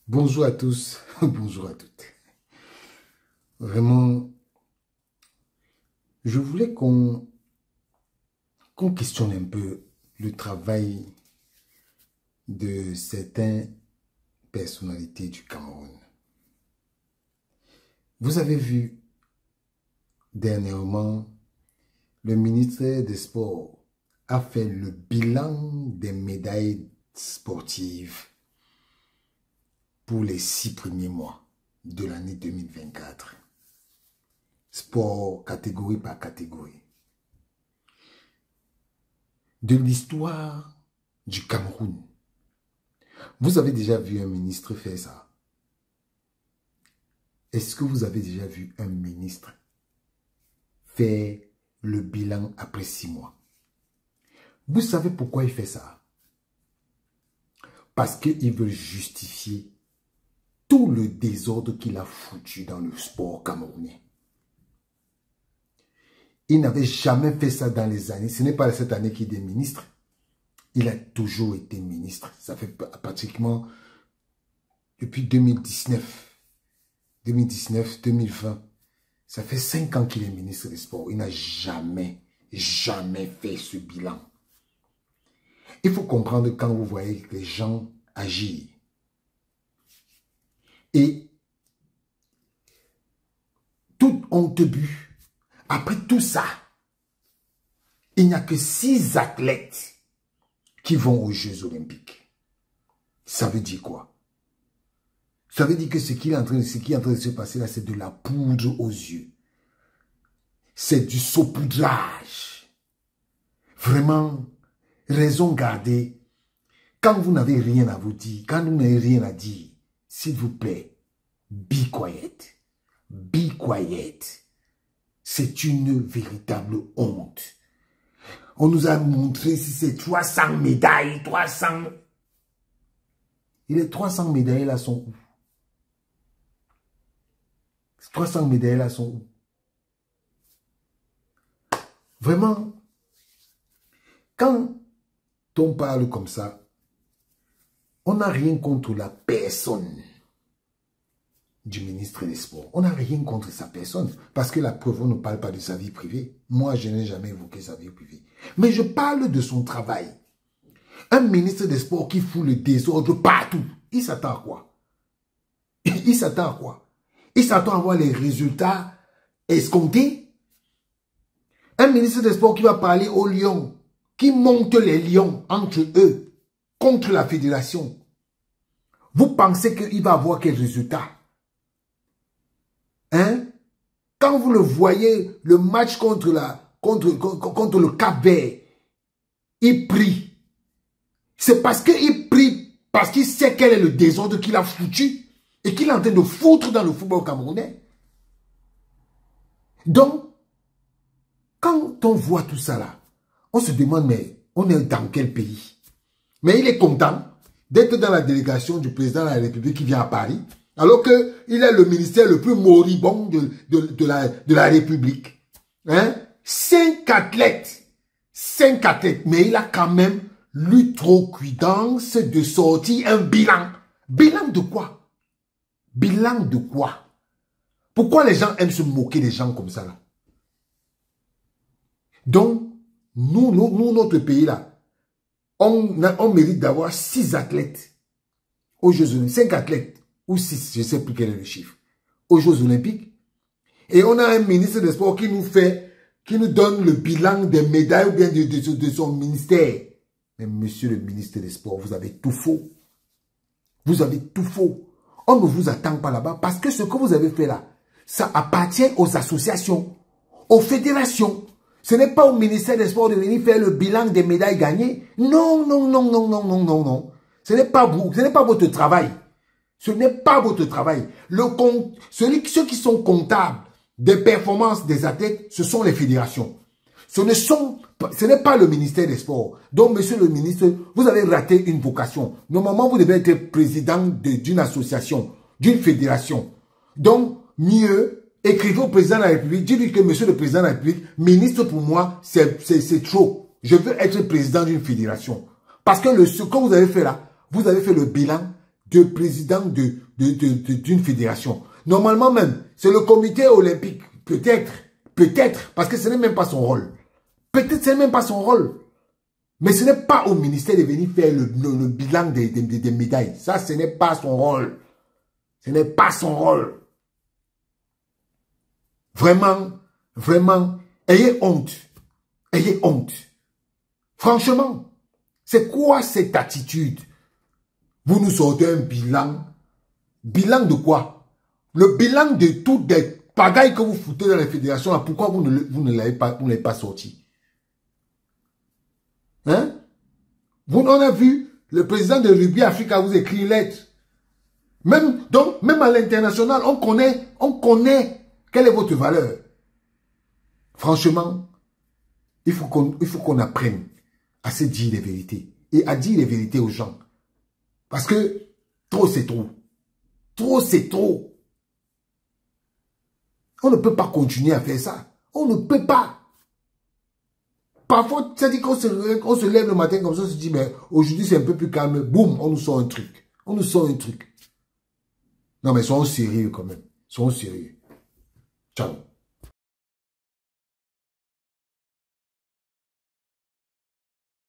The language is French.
Bonjour à tous, bonjour à toutes. Vraiment, je voulais qu'on questionne un peu le travail de certaines personnalités du Cameroun. Vous avez vu dernièrement, le ministre des Sports a fait le bilan des médailles sportives pour les 6 premiers mois de l'année 2024. Sport catégorie par catégorie. De l'histoire du Cameroun. Vous avez déjà vu un ministre faire ça? Est-ce que vous avez déjà vu un ministre faire le bilan après 6 mois? Vous savez pourquoi il fait ça? Parce qu'il veut justifier tout le désordre qu'il a foutu dans le sport camerounais. Il n'avait jamais fait ça dans les années. Ce n'est pas cette année qu'il est ministre. Il a toujours été ministre. Ça fait pratiquement depuis 2019, 2020. Ça fait 5 ans qu'il est ministre des Sports. Il n'a jamais fait ce bilan. Il faut comprendre quand vous voyez les gens agir. Et tout honte but. Après tout ça, il n'y a que 6 athlètes qui vont aux Jeux Olympiques. Ça veut dire quoi? Ça veut dire que ce qui est en train de se passer là, c'est de la poudre aux yeux. C'est du saupoudrage. Vraiment, raison gardée. Quand vous n'avez rien à vous dire, quand vous n'avez rien à dire, s'il vous plaît, be quiet. Be quiet. C'est une véritable honte. On nous a montré si c'est 300 médailles, 300... Et les 300 médailles là sont où? 300 médailles là sont où? Vraiment, quand on parle comme ça, on n'a rien contre la personne du ministre des Sports. On n'a rien contre sa personne. Parce que la preuve, on ne parle pas de sa vie privée. Moi, je n'ai jamais évoqué sa vie privée. Mais je parle de son travail. Un ministre des Sports qui fout le désordre partout. Il s'attend à quoi? Il s'attend à quoi? Il s'attend à voir les résultats escomptés. Un ministre des Sports qui va parler aux lions, qui monte les lions entre eux, contre la fédération. Vous pensez qu'il va avoir quel résultat? Hein? Quand vous le voyez, le match contre le Cap-Vert, il prie. C'est parce qu'il prie, parce qu'il sait quel est le désordre qu'il a foutu et qu'il est en train de foutre dans le football camerounais. Donc, quand on voit tout ça là, on se demande, mais on est dans quel pays? Mais il est content d'être dans la délégation du président de la République qui vient à Paris, alors qu'il est le ministère le plus moribond de la République. Hein? 5 athlètes. 5 athlètes. Mais il a quand même l'outrecuidance de sortir un bilan. Bilan de quoi? Bilan de quoi? Pourquoi les gens aiment se moquer des gens comme ça là? Donc, nous notre pays là, on mérite d'avoir 6 athlètes aux Jeux Olympiques. 5 athlètes. Ou 6, je ne sais plus quel est le chiffre, aux Jeux Olympiques. Et on a un ministre des Sports qui nous donne le bilan des médailles ou bien de son ministère. Mais monsieur le ministre des Sports, vous avez tout faux. Vous avez tout faux. On ne vous attend pas là-bas parce que ce que vous avez fait là, ça appartient aux associations, aux fédérations. Ce n'est pas au ministère des Sports de venir faire le bilan des médailles gagnées. Non, non, non, non, non, non, non, non. Ce n'est pas vous, ce n'est pas votre travail. Ce n'est pas votre travail. Ceux qui sont comptables des performances des athlètes, ce sont les fédérations. Ce n'est pas le ministère des Sports. Donc, monsieur le ministre, vous avez raté une vocation. Normalement, vous devez être président d'une association, d'une fédération. Donc, mieux, écrivez au président de la République, dites-lui que monsieur le président de la République, ministre pour moi, c'est trop. Je veux être président d'une fédération. Parce que ce que vous avez fait là, vous avez fait le bilan de président d'une fédération. Normalement même, c'est le comité olympique. Peut-être, parce que ce n'est même pas son rôle. Peut-être ce n'est même pas son rôle. Mais ce n'est pas au ministère de venir faire le bilan des médailles. Ça, ce n'est pas son rôle. Ce n'est pas son rôle. Vraiment, vraiment, ayez honte. Ayez honte. Franchement, c'est quoi cette attitude? Vous nous sortez un bilan. Bilan de quoi? Le bilan de toutes les pagailles que vous foutez dans les fédérations. Pourquoi vous ne l'avez pas sorti? Hein? On a vu le président de Rugby Africa vous écrire une lettre. Même à l'international, on connaît quelle est votre valeur. Franchement, il faut qu'on apprenne à se dire les vérités et à dire les vérités aux gens. Parce que trop, c'est trop. Trop, c'est trop. On ne peut pas continuer à faire ça. On ne peut pas. Parfois, ça dit qu'on se lève le matin comme ça, on se dit, mais aujourd'hui c'est un peu plus calme. Boum, on nous sort un truc. On nous sort un truc. Non, mais soyons sérieux quand même. Soyons sérieux. Ciao.